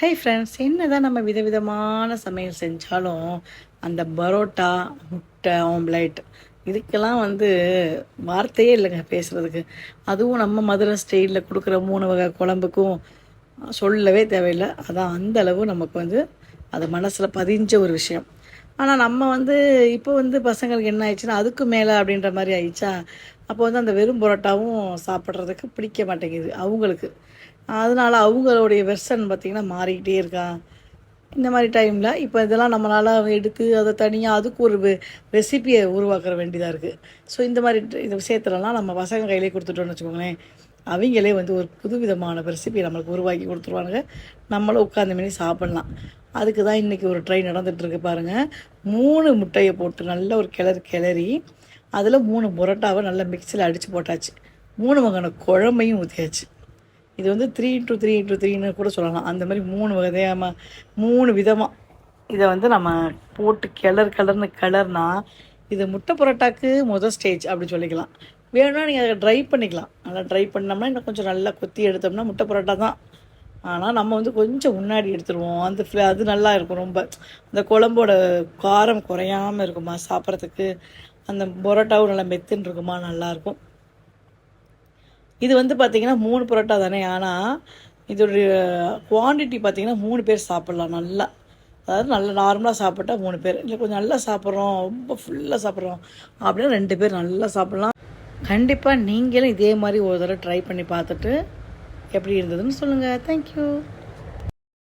Hey friends, என்னதான் நம்ம விதவிதமான சமையல் செஞ்சாலும் அந்த பரோட்டா, முட்டை ஆம்லேட் இதுக்கெல்லாம் வார்த்தையே இல்லைங்க பேசுகிறதுக்கு. அதுவும் நம்ம மதுரை ஸ்டைலில் கொடுக்குற 3 வகை குழம்புக்கும் சொல்லவே தேவையில்லை. அதான் அந்த அளவு நமக்கு அது மனசில் பதிஞ்ச ஒரு விஷயம். ஆனால் நம்ம இப்போ பசங்களுக்கு என்ன ஆயிடுச்சுன்னா அதுக்கும் மேலே அப்படின்ற மாதிரி ஆயிடுச்சா. அப்போ அந்த வெறும் பரோட்டாவும் சாப்பிட்றதுக்கு பிடிக்க மாட்டேங்குது அவங்களுக்கு. அதனால அவங்களுடைய வெர்ஷன் பார்த்திங்கன்னா மாறிக்கிட்டே இருக்கா. இந்த மாதிரி டைமில் இப்போ இதெல்லாம் நம்மளால் எடுத்து அதை தனியாக அதுக்கு ஒரு ரெசிப்பியை உருவாக்க வேண்டியதாக இருக்குது. ஸோ இந்த மாதிரி இந்த விஷயத்துலலாம் நம்ம பசங்க கையிலே கொடுத்துட்டோன்னு வச்சுக்கோங்களேன், அவங்களே ஒரு புதுவிதமான ரெசிபி நம்மளுக்கு உருவாக்கி கொடுத்துருவானுங்க. நம்மளும் உட்காந்த மாரி சாப்பிட்லாம். அதுக்கு தான் இன்றைக்கி ஒரு ட்ரை நடந்துகிட்ருக்கு பாருங்கள். 3 முட்டையை போட்டு நல்ல ஒரு கிளறி அதில் 3 புரோட்டாவை நல்லா மிக்சியில் அடித்து போட்டாச்சு. 3 வகையான குழம்பையும் ஊற்றியாச்சு. இது 3x3x3ன்னு கூட சொல்லலாம். அந்த மாதிரி 3 வகையாக 3 விதமாக இதை நம்ம போட்டு கிளறுனா இது முட்டை பரோட்டாக்கு ஸ்டேஜ் அப்படி சொல்லிக்கலாம். வேணும்னா நீங்கள் அதை ட்ரை பண்ணிக்கலாம். நல்லா ட்ரை பண்ணோம்னா இன்னும் கொஞ்சம் நல்லா கொத்தி எடுத்தோம்னா முட்டை பரோட்டா தான். ஆனால் நம்ம கொஞ்சம் முன்னாடி எடுத்துருவோம். அது நல்லா இருக்கும். ரொம்ப அந்த குழம்போட காரம் குறையாமல் இருக்குமா சாப்பிட்றதுக்கு. அந்த பரோட்டாவும் நல்லா மெத்துன்னு இருக்குமா, நல்லாயிருக்கும். இது பார்த்திங்கன்னா 3 பரோட்டா தானே. ஆனால் இதோடைய குவான்டிட்டி பார்த்திங்கன்னா 3 பேர் சாப்பிட்லாம் நல்லா. அதாவது நல்லா நார்மலாக சாப்பிட்டா 3 பேர், இல்லை கொஞ்சம் நல்லா சாப்பிட்றோம், ரொம்ப ஃபுல்லாக சாப்பிட்றோம் அப்படின்னா 2 பேர் நல்லா சாப்பிட்லாம். கண்டிப்பாக நீங்களும் இதே மாதிரி ஒரு தடவை ட்ரை பண்ணி பார்த்துட்டு எப்படி இருந்ததுன்னு சொல்லுங்கள். தேங்க்யூ.